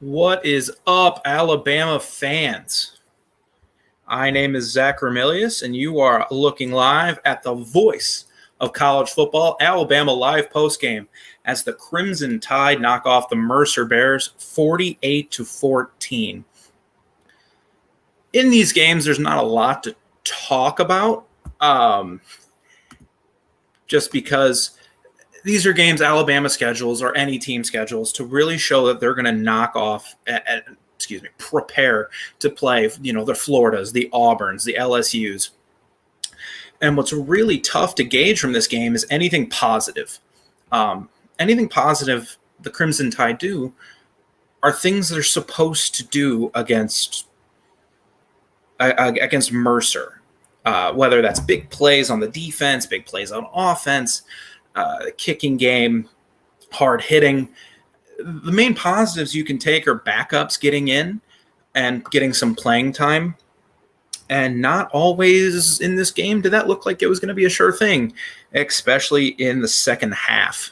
What is up, Alabama fans? My name is Zach Ramilius, and you are looking live at the voice of college football, Alabama Live Postgame, as the Crimson Tide knock off the Mercer Bears 48-14. In these games, there's not a lot to talk about, just because these are games Alabama schedules or any team schedules to really show that they're going to knock off, prepare to play, the Floridas, the Auburns, the LSUs. And what's really tough to gauge from this game is anything positive. Anything positive the Crimson Tide do are things they're supposed to do against Mercer, whether that's big plays on the defense, big plays on offense, kicking game, hard hitting. The main positives you can take are backups getting in and getting some playing time. And not always in this game did that look like it was going to be a sure thing, especially in the second half.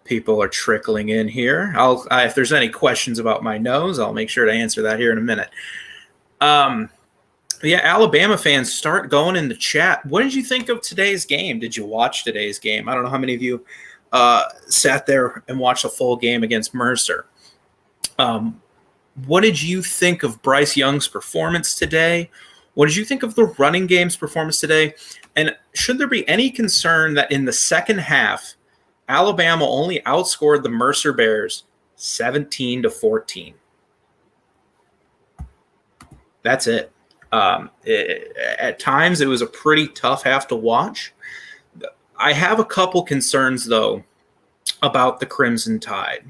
People are trickling in here. If there's any questions about my nose, I'll make sure to answer that here in a minute. Yeah, Alabama fans, start going in the chat. What did you think of today's game? Did you watch today's game? I don't know how many of you sat there and watched a full game against Mercer. What did you think of Bryce Young's performance today? What did you think of the running game's performance today? And should there be any concern that in the second half, Alabama only outscored the Mercer Bears 17-14? That's it. At times, it was a pretty tough half to watch. I have a couple concerns, though, about the Crimson Tide.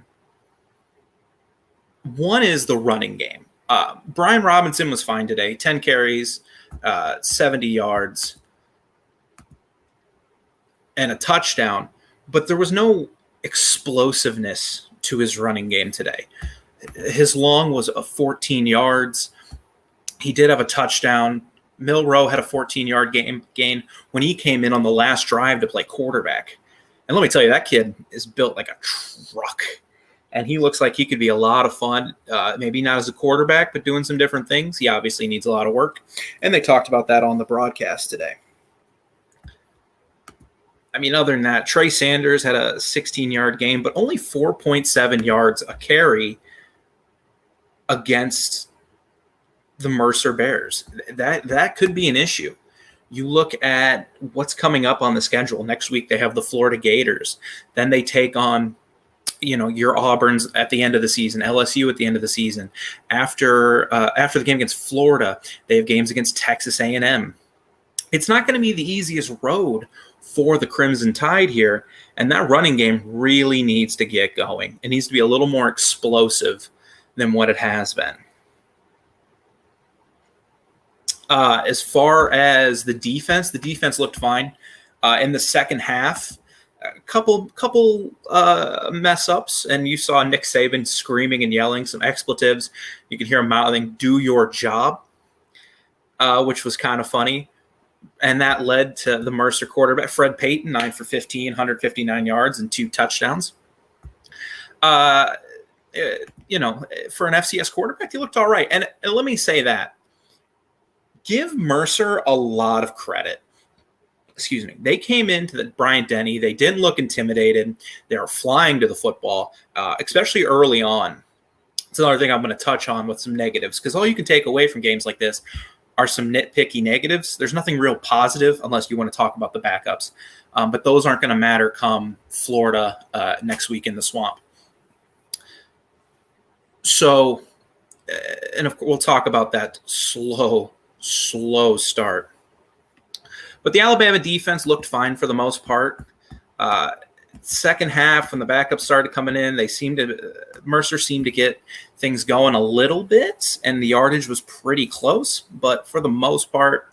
One is the running game. Brian Robinson was fine today. 10 carries, 70 yards, and a touchdown. But there was no explosiveness to his running game today. His long was 14 yards. He did have a touchdown. Milroe had a 14-yard gain when he came in on the last drive to play quarterback. And let me tell you, that kid is built like a truck. And he looks like he could be a lot of fun, maybe not as a quarterback, but doing some different things. He obviously needs a lot of work. And they talked about that on the broadcast today. I mean, other than that, Trey Sanders had a 16-yard game, but only 4.7 yards a carry against the Mercer Bears. That could be an issue. You look at what's coming up on the schedule. Next week, they have the Florida Gators. Then they take on, your Auburns at the end of the season, LSU at the end of the season. After the game against Florida, they have games against Texas A&M. It's not going to be the easiest road for the Crimson Tide here, and that running game really needs to get going. It needs to be a little more explosive than what it has been. As far as the defense looked fine. In the second half, a couple mess ups, and you saw Nick Saban screaming and yelling some expletives. You could hear him mouthing, "Do your job," which was kind of funny. And that led to the Mercer quarterback, Fred Payton, 9 for 15, 159 yards and 2 touchdowns. For an FCS quarterback, he looked all right. And let me say that. Give Mercer a lot of credit. They came into the Bryant Denny. They didn't look intimidated. They were flying to the football, especially early on. It's another thing I'm going to touch on with some negatives, because all you can take away from games like this are some nitpicky negatives. There's nothing real positive unless you want to talk about the backups. But those aren't going to matter come Florida next week in the Swamp. So, and of course, we'll talk about that slow start. But the Alabama defense looked fine for the most part. Second half, when the backups started coming in, Mercer seemed to get things going a little bit, and the yardage was pretty close. But for the most part,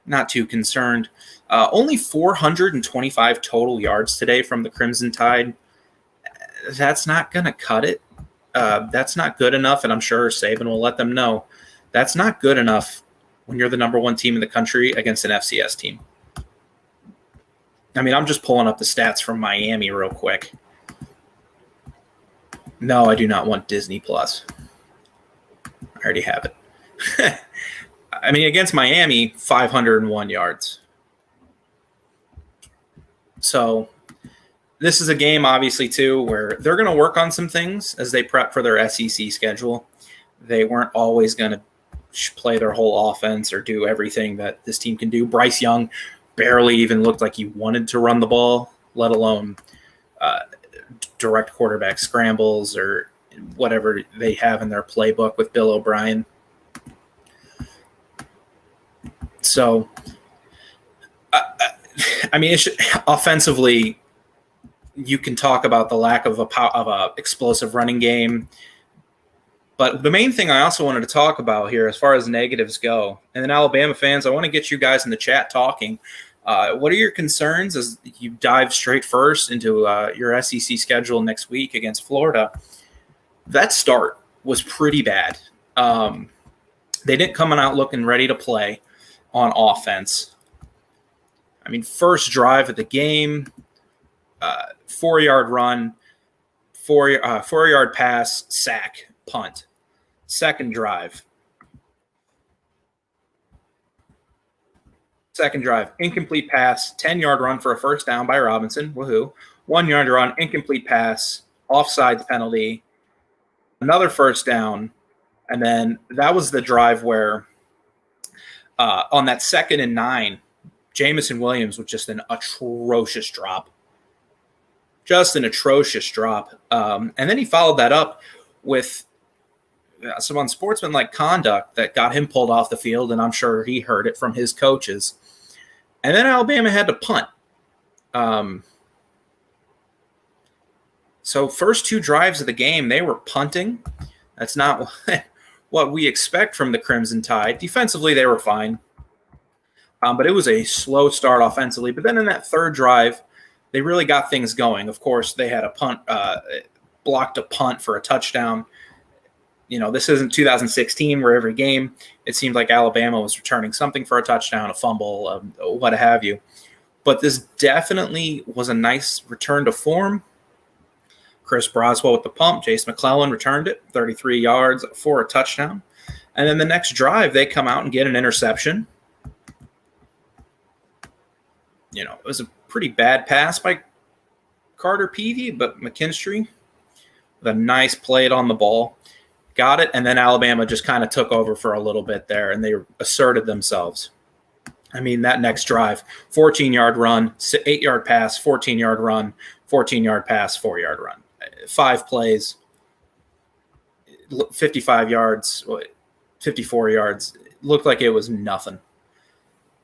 not too concerned. Only 425 total yards today from the Crimson Tide. That's not going to cut it. That's not good enough, and I'm sure Saban will let them know. That's not good enough when you're the number one team in the country against an FCS team. I mean, I'm just pulling up the stats from Miami real quick. No, I do not want Disney Plus. I already have it. I mean, against Miami, 501 yards. So this is a game, obviously, too, where they're going to work on some things as they prep for their SEC schedule. They weren't always going to play their whole offense or do everything that this team can do. Bryce Young barely even looked like he wanted to run the ball, let alone direct quarterback scrambles or whatever they have in their playbook with Bill O'Brien. So, I mean, offensively, you can talk about the lack of a explosive running game. But the main thing I also wanted to talk about here as far as negatives go, and then Alabama fans, I want to get you guys in the chat talking. What are your concerns as you dive straight first into your SEC schedule next week against Florida? That start was pretty bad. They didn't come out looking ready to play on offense. I mean, first drive of the game, 4-yard run, 4-yard pass, sack, punt. Second drive, incomplete pass, 10-yard run for a first down by Robinson. Woohoo. 1-yard run, incomplete pass, offsides penalty, another first down. And then that was the drive where on that 2nd and 9, Jamison Williams was just an atrocious drop. Just an atrocious drop. And then he followed that up with some unsportsmanlike conduct that got him pulled off the field, and I'm sure he heard it from his coaches. And then Alabama had to punt. So first 2 drives of the game, they were punting. That's not what we expect from the Crimson Tide. Defensively, they were fine. But it was a slow start offensively. But then in that 3rd drive, they really got things going. Of course, they had a punt, blocked a punt for a touchdown. You know, this isn't 2016 where every game it seemed like Alabama was returning something for a touchdown, a fumble, what have you. But this definitely was a nice return to form. Chris Braswell with the pump. Jace McClellan returned it, 33 yards for a touchdown. And then the next drive, they come out and get an interception. You know, it was a pretty bad pass by Carter Peavy, but McKinstry with a nice play on the ball. Got it, and then Alabama just kind of took over for a little bit there, and they asserted themselves. I mean, that next drive, 14-yard run, 8-yard pass, 14-yard run, 14-yard pass, 4-yard run. 5 plays, 55 yards, 54 yards. It looked like it was nothing.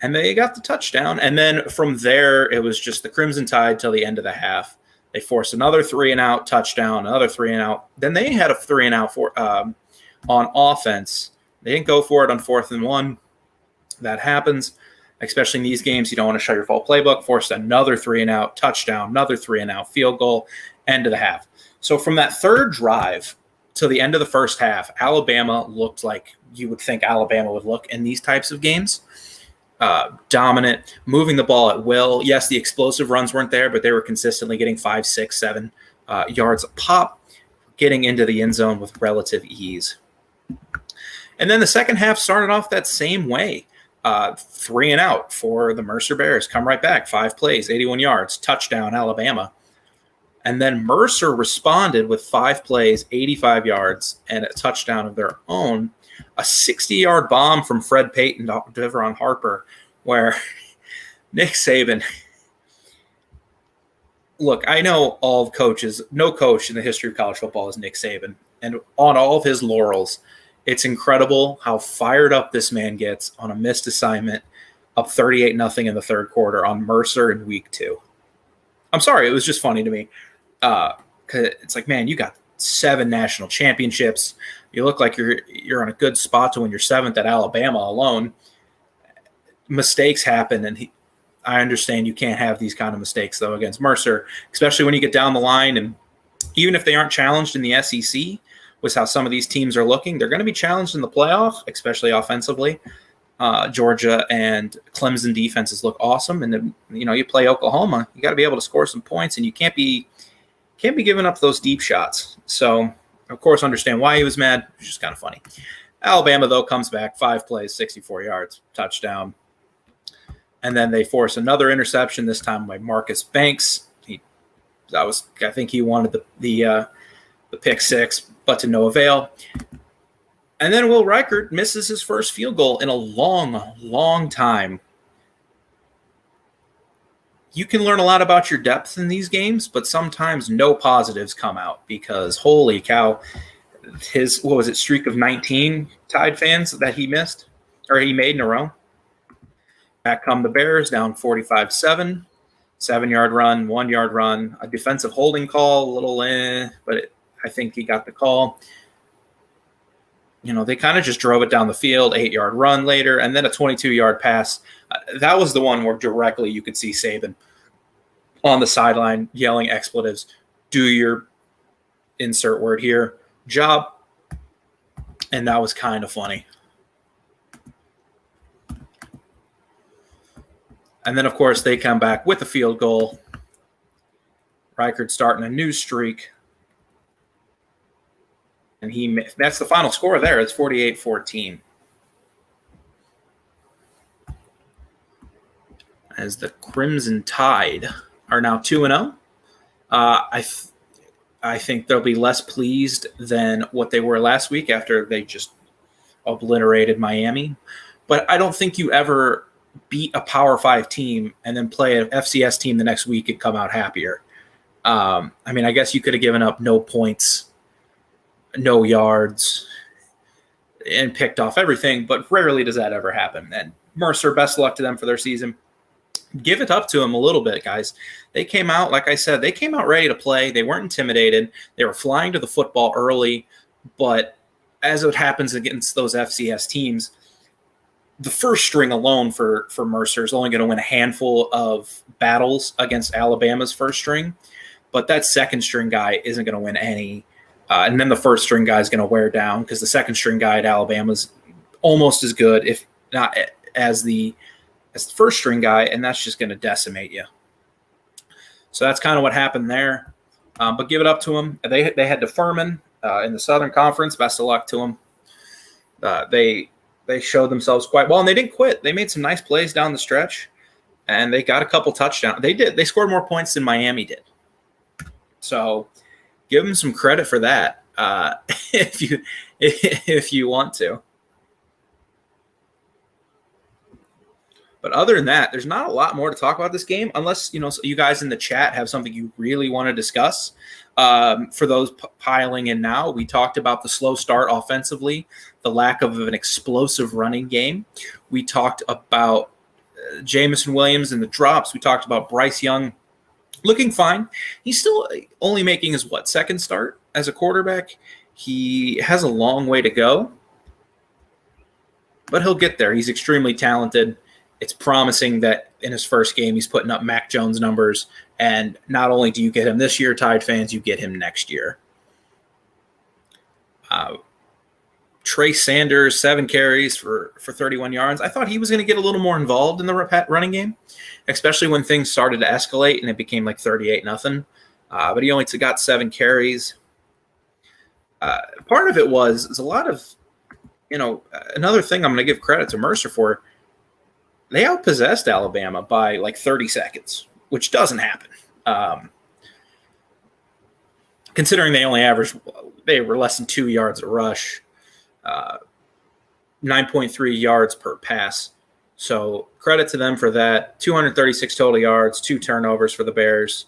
And they got the touchdown, and then from there, it was just the Crimson Tide till the end of the half. They forced another 3-and-out touchdown, another 3-and-out. Then they had a 3-and-out on offense. They didn't go for it on 4th and 1. That happens, especially in these games. You don't want to show your full playbook. Forced another 3-and-out touchdown, another 3-and-out field goal, end of the half. So from that 3rd drive to the end of the first half, Alabama looked like you would think Alabama would look in these types of games. Dominant, moving the ball at will. Yes, the explosive runs weren't there, but they were consistently getting 5, 6, 7 yards a pop, getting into the end zone with relative ease. And then the second half started off that same way. 3-and-out for the Mercer Bears. Come right back. 5 plays, 81 yards, touchdown, Alabama. And then Mercer responded with 5 plays, 85 yards, and a touchdown of their own. A 60-yard bomb from Fred Payton to Devron Harper, where Nick Saban. Look, I know all coaches. No coach in the history of college football is Nick Saban. And on all of his laurels, it's incredible how fired up this man gets on a missed assignment, up 38-0 in the 3rd quarter on Mercer in week 2. I'm sorry, it was just funny to me. 'Cause it's like, man, you got 7 national championships. You look like you're in a good spot to win your 7th at Alabama alone. Mistakes happen, and I understand you can't have these kind of mistakes, though, against Mercer, especially when you get down the line. And even if they aren't challenged in the SEC, with how some of these teams are looking, they're going to be challenged in the playoff, especially offensively. Georgia and Clemson defenses look awesome. And then, you play Oklahoma, you got to be able to score some points, and you can't be can't be giving up those deep shots. So, of course, understand why he was mad. It's just kind of funny. Alabama, though, comes back, 5 plays, 64 yards, touchdown. And then they force another interception, this time by Marcus Banks. I think he wanted the pick 6, but to no avail. And then Will Reichert misses his first field goal in a long, long time. You can learn a lot about your depth in these games, but sometimes no positives come out because holy cow, his streak of 19 Tide fans that he missed or he made in a row. Back come the Bears, down 45-7, 7-yard run, 1-yard run, a defensive holding call, a little but I think he got the call. They kind of just drove it down the field, 8-yard run later, and then a 22-yard pass. That was the one where directly you could see Saban on the sideline yelling expletives, do your insert word here, job. And that was kind of funny. And then, of course, they come back with a field goal. Reichert starting a new streak. And that's the final score there. It's 48-14. As the Crimson Tide are now 2-0. I think they'll be less pleased than what they were last week after they just obliterated Miami. But I don't think you ever beat a Power 5 team and then play an FCS team the next week and come out happier. I guess you could have given up no points, no yards, and picked off everything, but rarely does that ever happen. And Mercer, best of luck to them for their season. Give it up to them a little bit, guys. They came out, like I said, they came out ready to play. They weren't intimidated. They were flying to the football early, but as it happens against those FCS teams, the first string alone for Mercer is only going to win a handful of battles against Alabama's first string, but that second string guy isn't going to win any. And then the first string guy is going to wear down because the second string guy at Alabama is almost as good, if not as the first string guy, and that's just going to decimate you. So that's kind of what happened there. But give it up to them. They had to Furman in the Southern Conference. Best of luck to them. They showed themselves quite well, and they didn't quit. They made some nice plays down the stretch, and they got a couple touchdowns. They did. They scored more points than Miami did. So give them some credit for that if you want to. But other than that, there's not a lot more to talk about this game unless, you guys in the chat have something you really want to discuss. For those piling in now, we talked about the slow start offensively, the lack of an explosive running game. We talked about Jamison Williams and the drops. We talked about Bryce Young looking fine. He's still only making his, second start as a quarterback. He has a long way to go, but he'll get there. He's extremely talented. It's promising that in his first game, he's putting up Mac Jones numbers. And not only do you get him this year, Tide fans, you get him next year. Trey Sanders, 7 carries for 31 yards. I thought he was going to get a little more involved in the running game, especially when things started to escalate and it became like 38-0. But he only got 7 carries. Part of it was a lot of, another thing I'm going to give credit to Mercer for. They outpossessed Alabama by like 30 seconds, which doesn't happen. Considering they were less than 2 yards a rush, 9.3 yards per pass. So credit to them for that. 236 total yards, 2 turnovers for the Bears,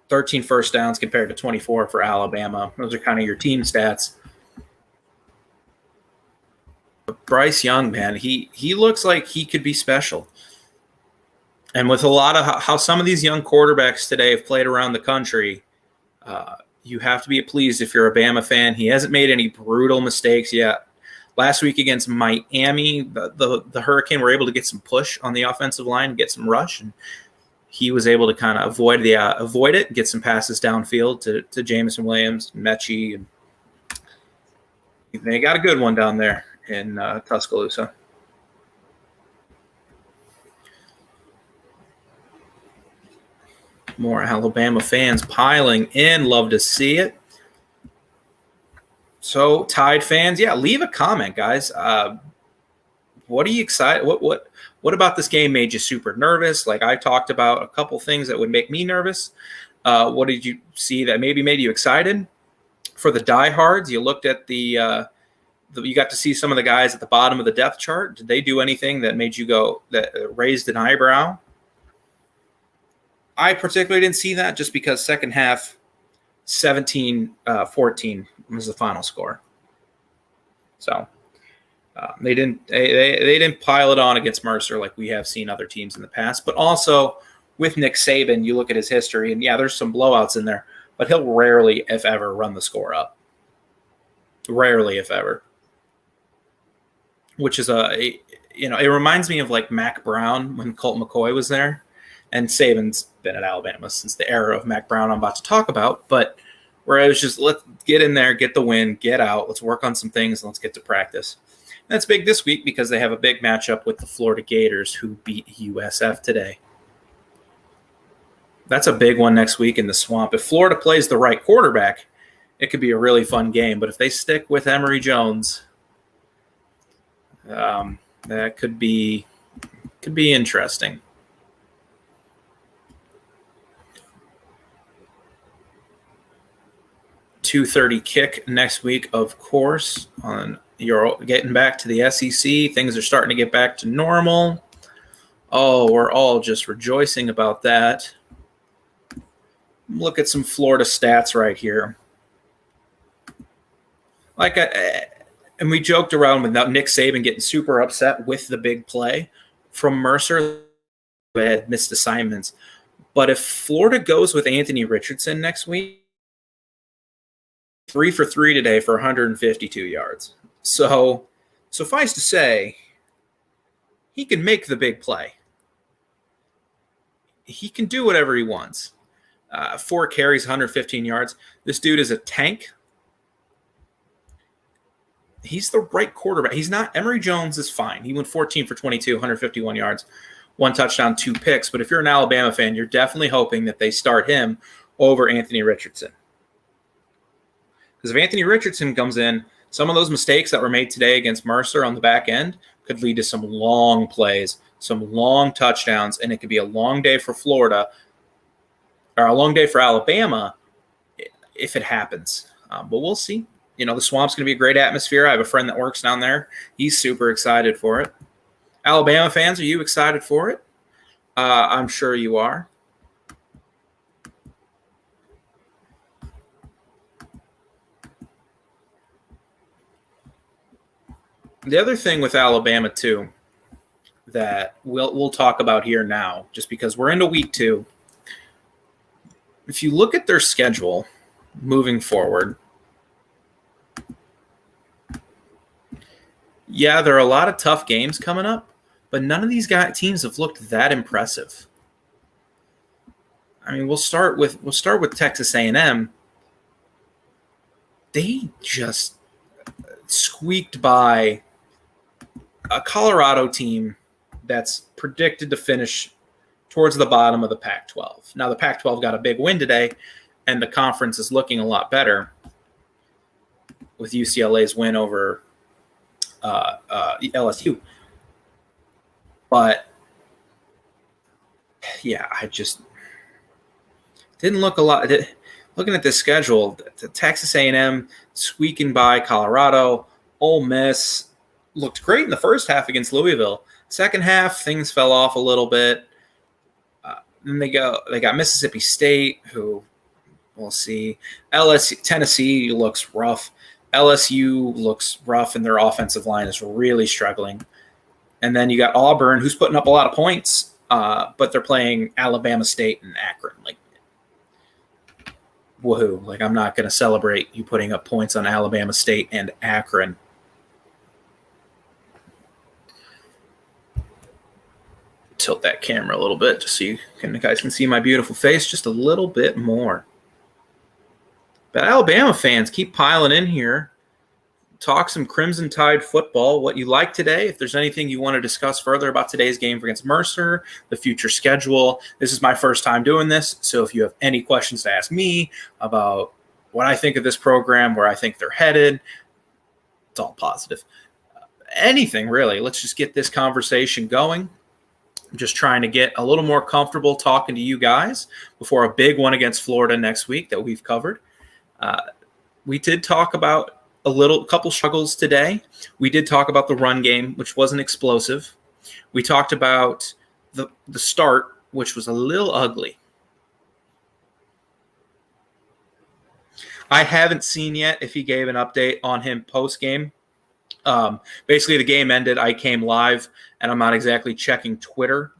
13 first downs compared to 24 for Alabama. Those are kind of your team stats. Bryce Young, man, he looks like he could be special. And with a lot of how some of these young quarterbacks today have played around the country, you have to be pleased if you're a Bama fan. He hasn't made any brutal mistakes yet. Last week against Miami, the Hurricane were able to get some push on the offensive line, get some rush, and he was able to kind of avoid it, get some passes downfield to Jamison Williams, Mechie, and they got a good one down there in Tuscaloosa. More Alabama fans piling in. Love to see it. So, Tide fans, yeah, leave a comment, guys. What are you excited? What about this game made you super nervous? Like I talked about a couple things that would make me nervous. What did you see that maybe made you excited? For the diehards, you looked at you got to see some of the guys at the bottom of the depth chart. Did they do anything that made you go that raised an eyebrow? I particularly didn't see that just because second half 17-14 was the final score. So they didn't pile it on against Mercer like we have seen other teams in the past. But also with Nick Saban, you look at his history, and yeah, there's some blowouts in there, but he'll rarely, if ever, run the score up. Rarely, if ever. Which is it reminds me of like Mac Brown when Colt McCoy was there. And Saban's been at Alabama since the era of Mac Brown I'm about to talk about. But where it was just, let's get in there, get the win, get out. Let's work on some things, and let's get to practice. And that's big this week because they have a big matchup with the Florida Gators, who beat USF today. That's a big one next week in the Swamp. If Florida plays the right quarterback, it could be a really fun game. But if they stick with Emory Jones, that could be interesting. .2:30 kick next week, of course. You're getting back to the SEC. Things are starting to get back to normal. Oh, we're all just rejoicing about that. Look at some Florida stats right here. And we joked around with Nick Saban getting super upset with the big play from Mercer, who had missed assignments. But if Florida goes with Anthony Richardson next week, 3 for 3 today for 152 yards. So, suffice to say, he can make the big play. He can do whatever he wants. 4 carries, 115 yards. This dude is a tank. He's the right quarterback. He's not – Emory Jones is fine. He went 14 for 22, 151 yards, 1 touchdown, 2 picks. But if you're an Alabama fan, you're definitely hoping that they start him over Anthony Richardson. Because if Anthony Richardson comes in, some of those mistakes that were made today against Mercer on the back end could lead to some long plays, some long touchdowns, and it could be a long day for Florida or a long day for Alabama if it happens. But we'll see. The Swamp's going to be a great atmosphere. I have a friend that works down there. He's super excited for it. Alabama fans, are you excited for it? I'm sure you are. The other thing with Alabama, too, that we'll talk about here now, just because we're into week 2. If you look at their schedule moving forward, yeah, there are a lot of tough games coming up, but none of these teams have looked that impressive. I mean, we'll start with Texas A&M. They just squeaked by a Colorado team that's predicted to finish towards the bottom of the Pac-12. Now, the Pac-12 got a big win today, and the conference is looking a lot better with UCLA's win over LSU. But, yeah, I just didn't look a lot. Looking at this schedule, Texas A&M squeaking by Colorado, Ole Miss looked great in the first half against Louisville. Second half, things fell off a little bit. Then they got Mississippi State, who we'll see. Tennessee looks rough. LSU looks rough, and their offensive line is really struggling. And then you got Auburn, who's putting up a lot of points, but they're playing Alabama State and Akron. Like, woohoo. Like, I'm not going to celebrate you putting up points on Alabama State and Akron. Tilt that camera a little bit just so you guys can see my beautiful face just a little bit more. But Alabama fans keep piling in here. talk some Crimson Tide football, what you like today. If there's anything you want to discuss further about today's game against Mercer, the future schedule. This is my first time doing this, so if you have any questions to ask me about what I think of this program, where I think they're headed, it's all positive. Anything, really. Let's just get this conversation going. I'm just trying to get a little more comfortable talking to you guys before a big one against Florida next week that we've covered. We did talk about a couple struggles today. We did talk about the run game, which wasn't explosive. We talked about the start, which was a little ugly. I haven't seen yet if he gave an update on him post-game. Basically, the game ended. I came live, and I'm not exactly checking Twitter,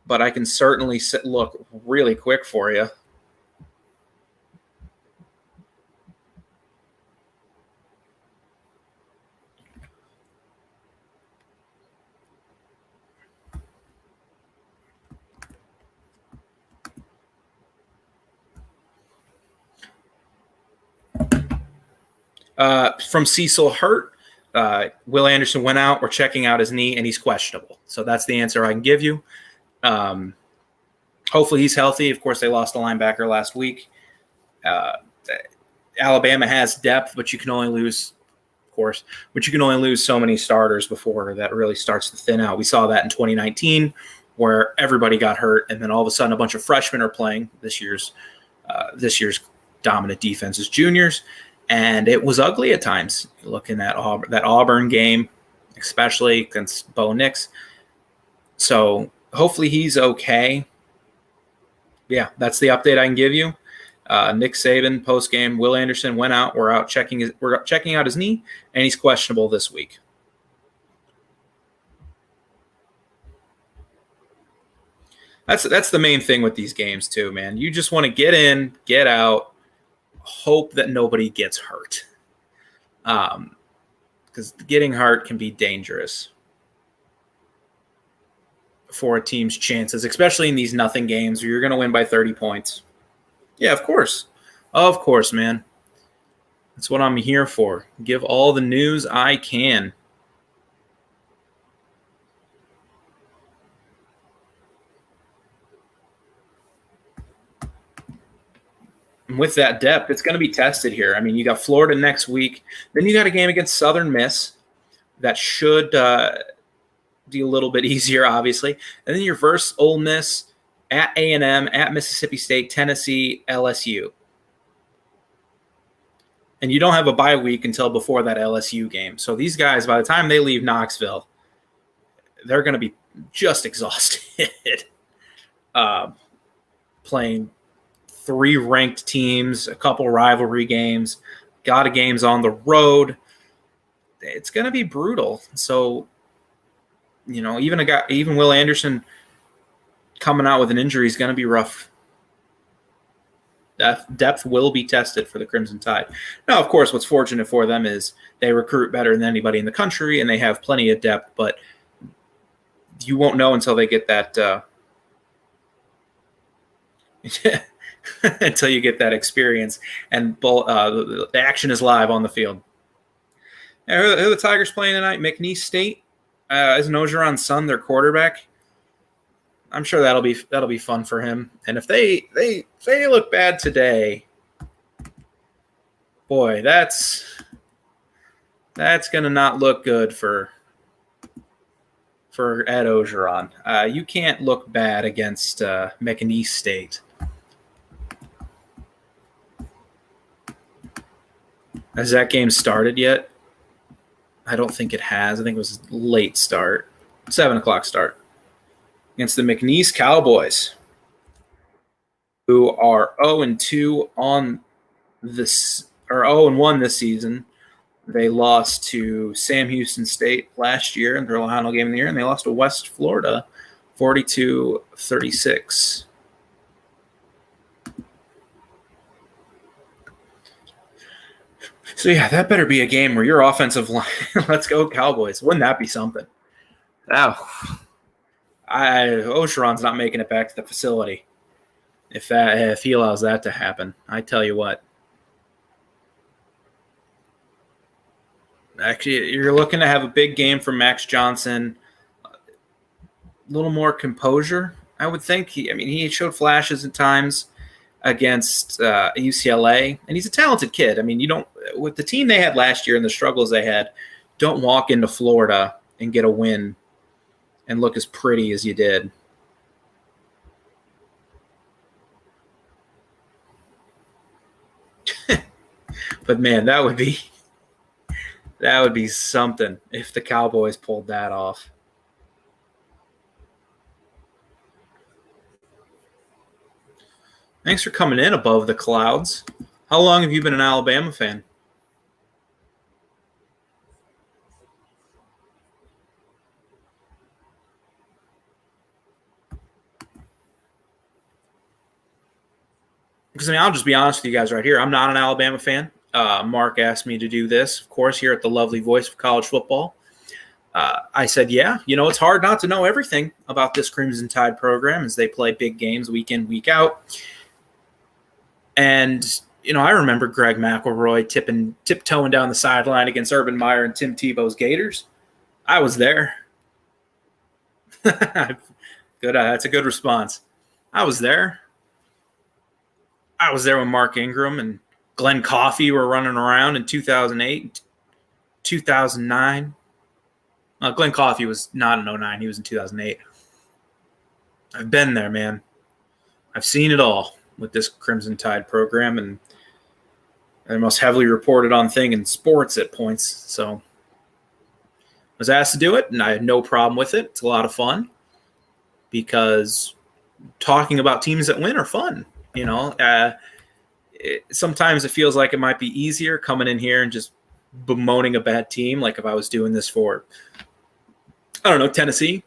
but I can certainly look really quick for you. From Cecil Hurt, Will Anderson went out. We're checking out his knee, and he's questionable. So that's the answer I can give you. Hopefully he's healthy. Of course, they lost a linebacker last week. Alabama has depth, but you can only lose, so many starters before that really starts to thin out. We saw that in 2019 where everybody got hurt, and then all of a sudden a bunch of freshmen are playing this year's dominant defense as juniors. And it was ugly at times. Looking at that Auburn game, especially against Bo Nix. So hopefully he's okay. Yeah, that's the update I can give you. Nick Saban post game. Will Anderson went out. We're checking out his knee, and he's questionable this week. That's the main thing with these games too, man. You just want to get in, get out. Hope that nobody gets hurt, because getting hurt can be dangerous for a team's chances, especially in these nothing games where you're going to win by 30 points. Yeah, of course, man. That's what I'm here for. Give all the news I can. And with that depth, it's going to be tested here. I mean, you got Florida next week. Then you got a game against Southern Miss that should be a little bit easier, obviously. And then you verse Ole Miss, at A&M, at Mississippi State, Tennessee, LSU. And you don't have a bye week until before that LSU game. So these guys, by the time they leave Knoxville, they're going to be just exhausted playing 3 ranked teams, a couple rivalry games, got games on the road. It's going to be brutal. So, even Will Anderson coming out with an injury is going to be rough. Depth will be tested for the Crimson Tide. Now, of course, what's fortunate for them is they recruit better than anybody in the country, and they have plenty of depth, but you won't know until they get that until you get that experience, and the action is live on the field. Who are the Tigers playing tonight? McNeese State. Is Ogeron's son their quarterback? I'm sure that'll be fun for him. And if they look bad today, boy, that's gonna not look good for Ed Ogeron. You can't look bad against McNeese State. Has that game started yet? I don't think it has. I think it was a late start. 7 o'clock start. Against the McNeese Cowboys, who are 0-2 on this, or 0-1 this season. They lost to Sam Houston State last year in their final game of the year, and they lost to West Florida 42-36. So, yeah, that better be a game where your offensive line – let's go Cowboys. Wouldn't that be something? Oh, Ogeron's not making it back to the facility if he allows that to happen. I tell you what. Actually, you're looking to have a big game from Max Johnson. A little more composure, I would think. He showed flashes at times against UCLA, and he's a talented kid. I mean, you don't with the team they had last year and the struggles they had, don't walk into Florida and get a win and look as pretty as you did. But man, that would be something if the Cowboys pulled that off. Thanks for coming in above the clouds. How long have you been an Alabama fan? Because I'll just be honest with you guys right here. I'm not an Alabama fan. Mark asked me to do this, of course, here at the lovely voice of college football. I said, yeah, it's hard not to know everything about this Crimson Tide program as they play big games week in, week out. And, I remember Greg McElroy tiptoeing down the sideline against Urban Meyer and Tim Tebow's Gators. I was there. Good. That's a good response. I was there. I was there when Mark Ingram and Glenn Coffey were running around in 2008, 2009. Glenn Coffey was not in 2009. He was in 2008. I've been there, man. I've seen it all with this Crimson Tide program, and the most heavily reported on thing in sports at points. So I was asked to do it, and I had no problem with it. It's a lot of fun because talking about teams that win are fun. Sometimes it feels like it might be easier coming in here and just bemoaning a bad team, like if I was doing this for, I don't know, Tennessee.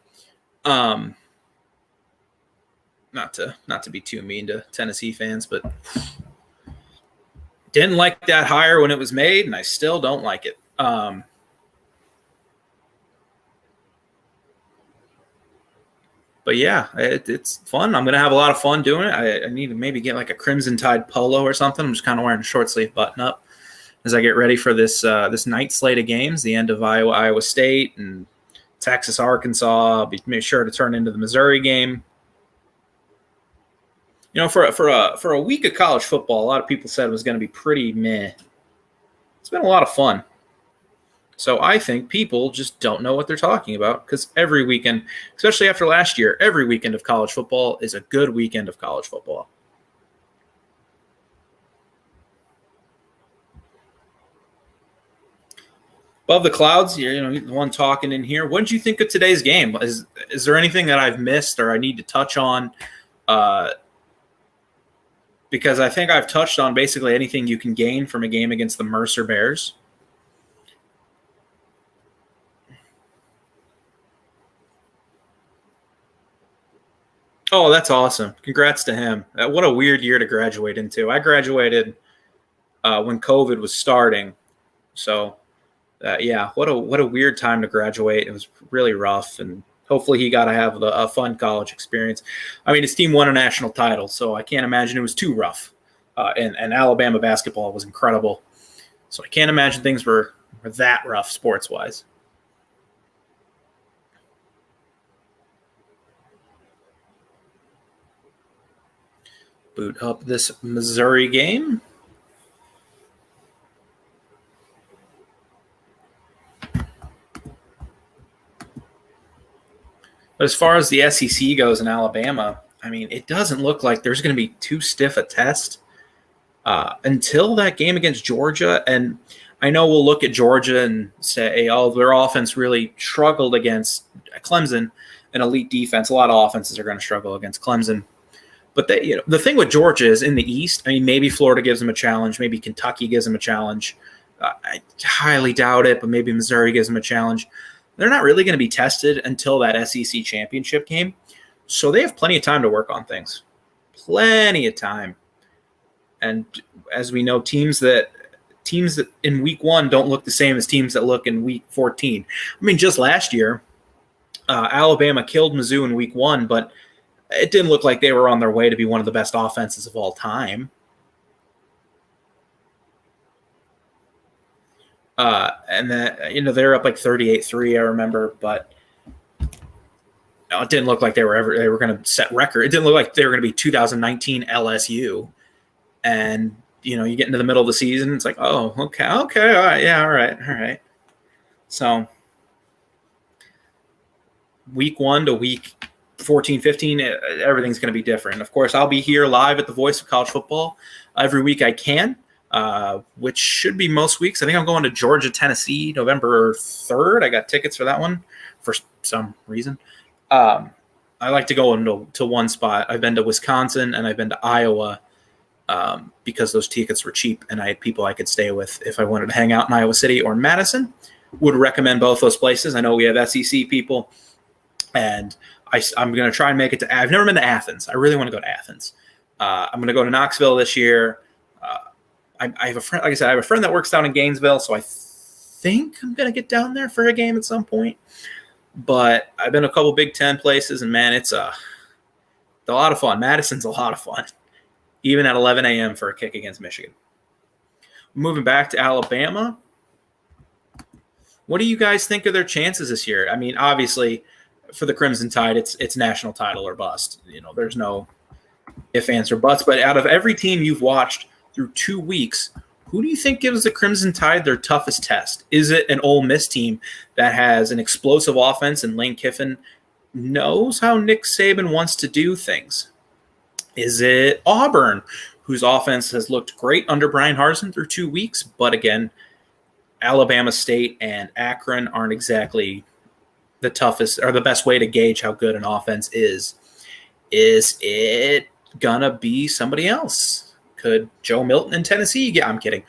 Not to be too mean to Tennessee fans, but didn't like that hire when it was made, and I still don't like it. But yeah, it's fun. I'm going to have a lot of fun doing it. I need to maybe get like a Crimson Tide polo or something. I'm just kind of wearing a short sleeve button up as I get ready for this night slate of games, the end of Iowa State and Texas, Arkansas. I'll be make sure to turn into the Missouri game. For a week of college football, a lot of people said it was going to be pretty meh. It's been a lot of fun. So I think people just don't know what they're talking about because every weekend, especially after last year, every weekend of college football is a good weekend of college football. Above the clouds, the one talking in here. What did you think of today's game? Is there anything that I've missed or I need to touch on? Because I think I've touched on basically anything you can gain from a game against the Mercer Bears. Oh, that's awesome. Congrats to him. What a weird year to graduate into. I graduated when COVID was starting. So, yeah, what a weird time to graduate. It was really rough, and hopefully he got to have a fun college experience. I mean, his team won a national title, so I can't imagine it was too rough. And Alabama basketball was incredible. So I can't imagine things were that rough sports-wise. Boot up this Missouri game. But as far as the SEC goes in Alabama, I mean, it doesn't look like there's going to be too stiff a test until that game against Georgia. And I know we'll look at Georgia and say, oh, their offense really struggled against Clemson, an elite defense. A lot of offenses are going to struggle against Clemson. But the thing with Georgia is in the East, I mean, maybe Florida gives them a challenge. Maybe Kentucky gives them a challenge. I highly doubt it, but maybe Missouri gives them a challenge. They're not really going to be tested until that SEC championship game. So they have plenty of time to work on things. Plenty of time. And as we know, teams that in week 1 don't look the same as teams that look in week 14. I mean, just last year, Alabama killed Mizzou in week 1, but it didn't look like they were on their way to be one of the best offenses of all time. And then, they're up like 38-3, I remember, but it didn't look like they were going to set record. It didn't look like they were going to be 2019 LSU. And, you get into the middle of the season, it's like, oh, okay, all right, yeah, all right. So week 1 to week 14, 15, everything's going to be different. Of course, I'll be here live at the Voice of College Football every week I can, which should be most weeks. I think I'm going to Georgia, Tennessee, November 3rd. I got tickets for that one for some reason. I like to go into one spot. I've been to Wisconsin and I've been to Iowa because those tickets were cheap and I had people I could stay with if I wanted to hang out in Iowa City or in Madison. Would recommend both those places. I know we have SEC people, and I'm going to try and make it to – I've never been to Athens. I really want to go to Athens. I'm going to go to Knoxville this year. I have a friend – like I said, I have a friend that works down in Gainesville, so I think I'm going to get down there for a game at some point. But I've been to a couple Big Ten places, and, man, it's a lot of fun. Madison's a lot of fun, even at 11 a.m. for a kick against Michigan. Moving back to Alabama, what do you guys think of their chances this year? I mean, obviously – for the Crimson Tide, it's national title or bust. There's no ifs, ands, or buts. But out of every team you've watched through 2 weeks, who do you think gives the Crimson Tide their toughest test? Is it an Ole Miss team that has an explosive offense and Lane Kiffin knows how Nick Saban wants to do things? Is it Auburn, whose offense has looked great under Brian Harsin through 2 weeks, but again, Alabama State and Akron aren't exactly the toughest or the best way to gauge how good an offense is? Is it gonna be somebody else? Could Joe Milton in Tennessee? Yeah, I'm kidding.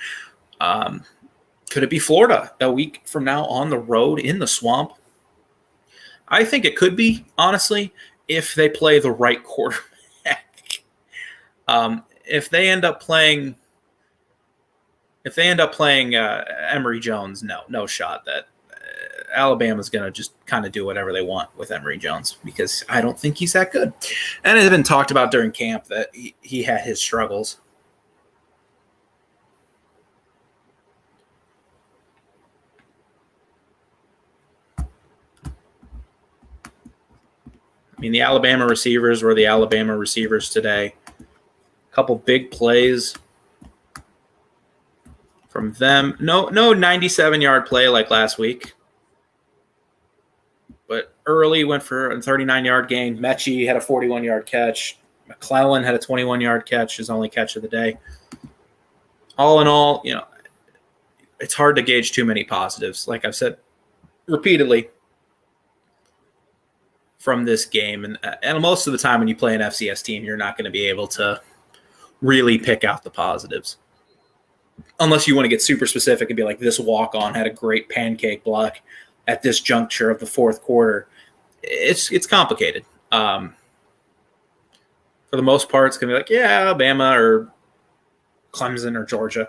Could it be Florida a week from now on the road in the swamp? I think it could be, honestly, if they play the right quarterback. If they end up playing Emory Jones, no shot that Alabama's going to just kind of do whatever they want with Emory Jones, because I don't think he's that good. And it had been talked about during camp that he had his struggles. I mean, the Alabama receivers were the Alabama receivers today. A couple big plays from them. No 97-yard play like last week. But Early went for a 39-yard gain. Mechie had a 41-yard catch. McClellan had a 21-yard catch, his only catch of the day. All in all, it's hard to gauge too many positives. Like I've said repeatedly from this game, and most of the time when you play an FCS team, you're not going to be able to really pick out the positives. Unless you want to get super specific and be like, this walk-on had a great pancake block at this juncture of the fourth quarter. It's complicated. For the most part, it's going to be like, yeah, Alabama or Clemson or Georgia.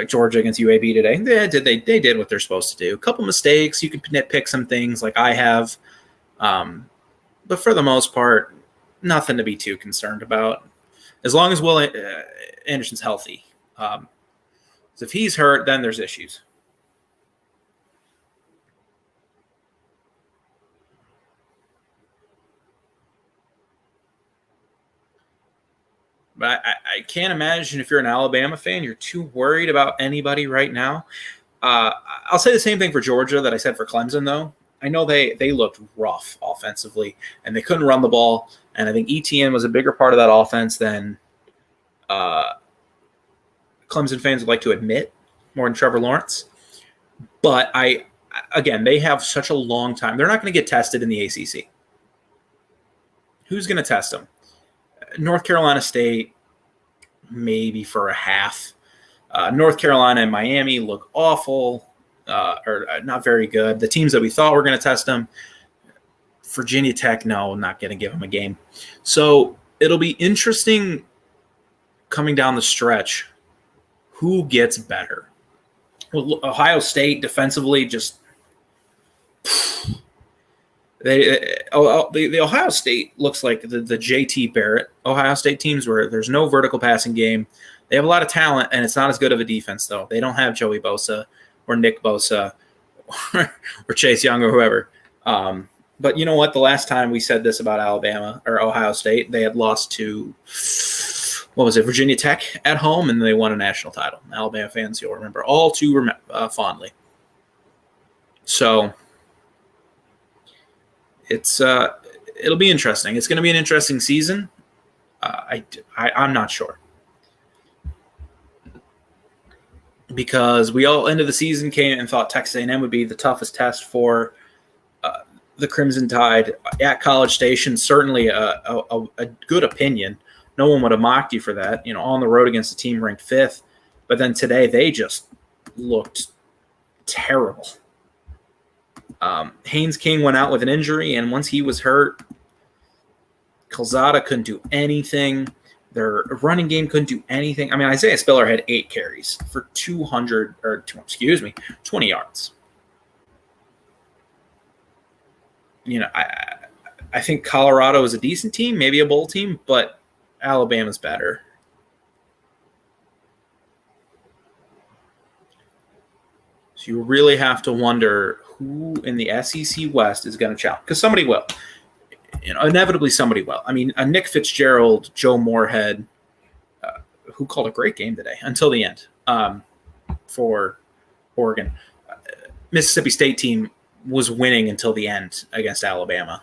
Georgia against UAB today. They did what they're supposed to do. A couple mistakes. You can nitpick some things like I have. But for the most part, nothing to be too concerned about. As long as Will Anderson's healthy. So if he's hurt, then there's issues. But I can't imagine if you're an Alabama fan, you're too worried about anybody right now. I'll say the same thing for Georgia that I said for Clemson, though. I know they looked rough offensively, and they couldn't run the ball. And I think ETN was a bigger part of that offense than Clemson fans would like to admit, more than Trevor Lawrence. But again, they have such a long time. They're not going to get tested in the ACC. Who's going to test them? North Carolina State, maybe for a half. North Carolina and Miami look awful, or not very good. The teams that we thought were going to test them, Virginia Tech, no, not going to give them a game. So it'll be interesting coming down the stretch who gets better. Well, Ohio State defensively just the Ohio State looks like the JT Barrett Ohio State teams where there's no vertical passing game. They have a lot of talent, and it's not as good of a defense, though. They don't have Joey Bosa. or Nick Bosa or Chase Young or whoever. But you know what? The last time we said this about Alabama or Ohio State, they had lost to, what was it, Virginia Tech at home, and they won a national title. Alabama fans, you'll remember all too fondly. So it'll be interesting. It's going to be an interesting season. I'm not sure. Because we all, end of the season, came and thought Texas A&M would be the toughest test for the Crimson Tide at College Station. Certainly a good opinion. No one would have mocked you for that, on the road against a team ranked 5th. But then today they just looked terrible. Haynes King went out with an injury, and once he was hurt, Calzada couldn't do anything. Their running game couldn't do anything. I mean, Isaiah Spiller had 8 carries for 20 yards. I think Colorado is a decent team, maybe a bowl team, but Alabama's better. So you really have to wonder who in the SEC West is going to challenge, because somebody will. Inevitably somebody will. I mean, a Nick Fitzgerald, Joe Moorhead, who called a great game today until the end for Oregon. Mississippi State team was winning until the end against Alabama.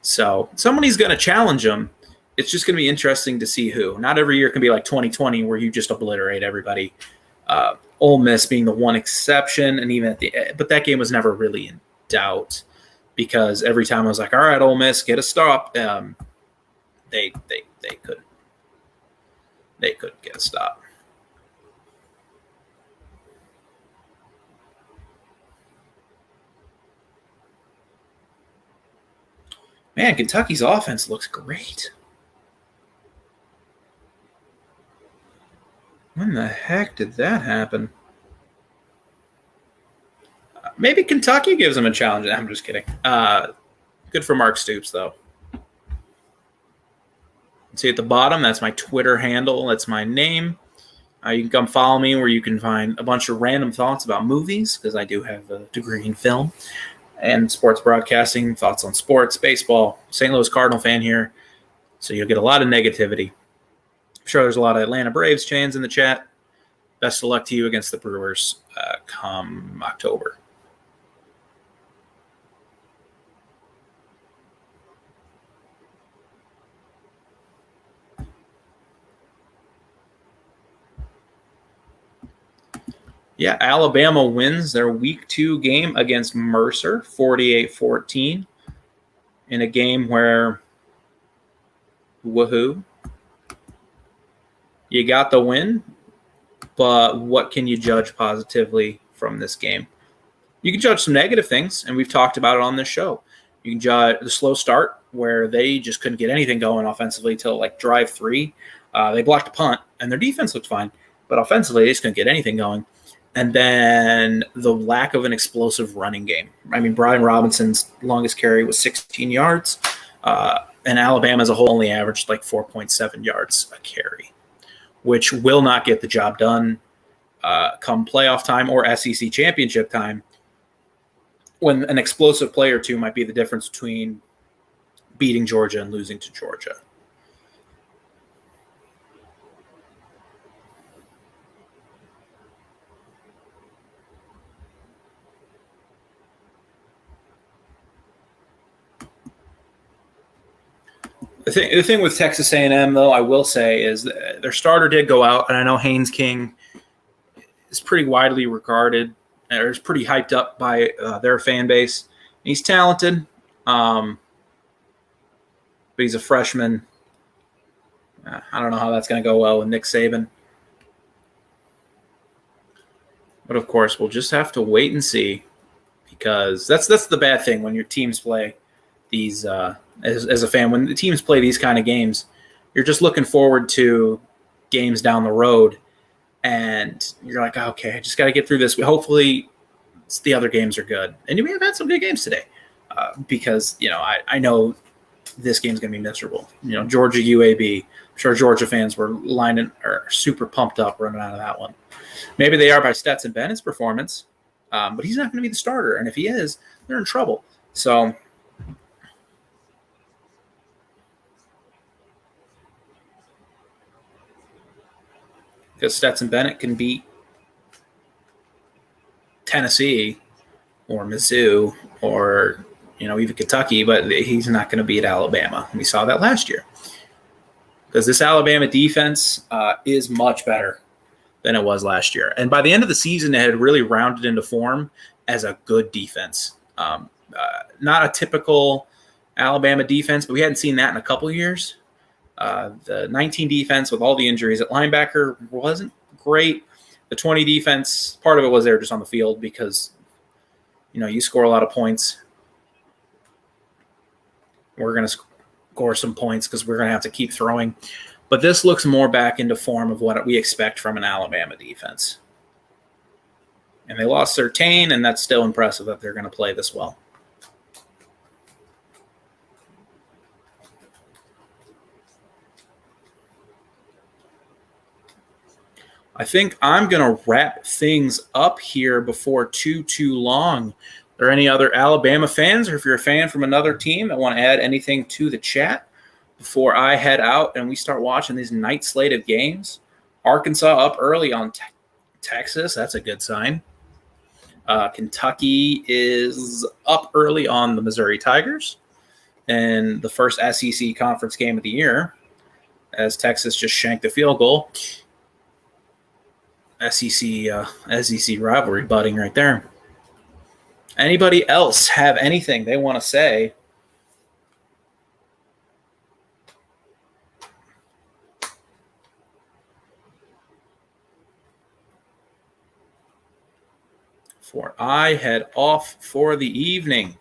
So somebody's going to challenge them. It's just going to be interesting to see who. Not every year can be like 2020 where you just obliterate everybody. Ole Miss being the one exception, and even but that game was never really in doubt, because every time I was like, all right, Ole Miss, get a stop. They couldn't get a stop. Man, Kentucky's offense looks great. When the heck did that happen? Maybe Kentucky gives them a challenge. I'm just kidding. Good for Mark Stoops, though. See at the bottom, that's my Twitter handle. That's my name. You can come follow me, where you can find a bunch of random thoughts about movies, because I do have a degree in film and sports broadcasting, thoughts on sports, baseball. St. Louis Cardinal fan here, so you'll get a lot of negativity. I'm sure there's a lot of Atlanta Braves fans in the chat. Best of luck to you against the Brewers come October. Yeah, Alabama wins their Week 2 game against Mercer, 48-14, in a game where, woohoo, you got the win, but what can you judge positively from this game? You can judge some negative things, and we've talked about it on this show. You can judge the slow start, where they just couldn't get anything going offensively till like drive 3. They blocked a punt, and their defense looked fine, but offensively they just couldn't get anything going. And then the lack of an explosive running game. I mean, Brian Robinson's longest carry was 16 yards, and Alabama as a whole only averaged like 4.7 yards a carry, which will not get the job done come playoff time or SEC championship time, when an explosive play or two might be the difference between beating Georgia and losing to Georgia. The thing with Texas A&M, though, I will say, is that their starter did go out, and I know Haynes King is pretty widely regarded, or is pretty hyped up by their fan base. He's talented, but he's a freshman. I don't know how that's going to go well with Nick Saban. But, of course, we'll just have to wait and see, because that's the bad thing when your teams play these as a fan. When the teams play these kind of games, you're just looking forward to games down the road, and you're like, okay, I just got to get through this. Hopefully the other games are good. And we have had some good games today, because, I know this game's going to be miserable. Georgia UAB, I'm sure Georgia fans were super pumped up running out of that one. Maybe they are by Stetson Bennett's performance. But he's not going to be the starter. And if he is, they're in trouble. So because Stetson Bennett can beat Tennessee or Mizzou or even Kentucky, but he's not going to beat Alabama. We saw that last year because this Alabama defense is much better than it was last year. And by the end of the season, it had really rounded into form as a good defense. Not a typical Alabama defense, but we hadn't seen that in a couple of years. The 19 defense with all the injuries at linebacker wasn't great. The 20 defense, part of it was there just on the field because, you score a lot of points. We're going to score some points because we're going to have to keep throwing. But this looks more back into form of what we expect from an Alabama defense. And they lost Surtain, and that's still impressive that they're going to play this well. I think I'm going to wrap things up here before too long. Are there any other Alabama fans, or if you're a fan from another team that want to add anything to the chat before I head out and we start watching these night slate of games? Arkansas up early on Texas. That's a good sign. Kentucky is up early on the Missouri Tigers. And the first SEC conference game of the year as Texas just shanked a field goal. SEC rivalry budding right there. Anybody else have anything they want to say? Before I head off for the evening.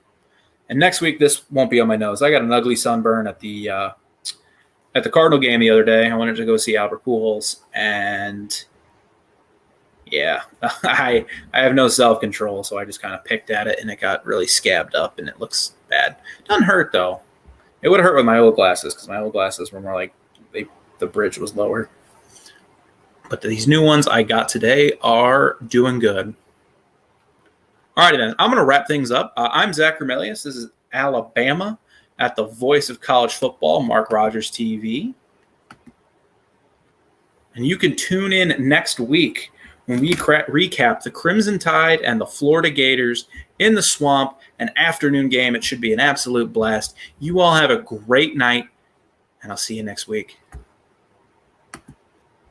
And next week, this won't be on my nose. I got an ugly sunburn at the Cardinal game the other day. I wanted to go see Albert Pujols, and yeah, I have no self-control, so I just kind of picked at it, and it got really scabbed up, and it looks bad. Doesn't hurt, though. It would have hurt with my old glasses, because my old glasses were more like the bridge was lower. But these new ones I got today are doing good. All righty, then. I'm going to wrap things up. I'm Zach Remelius. This is Alabama at the voice of college football, Mark Rogers TV. And you can tune in next week when we recap the Crimson Tide and the Florida Gators in the Swamp, an afternoon game. It should be an absolute blast. You all have a great night, and I'll see you next week.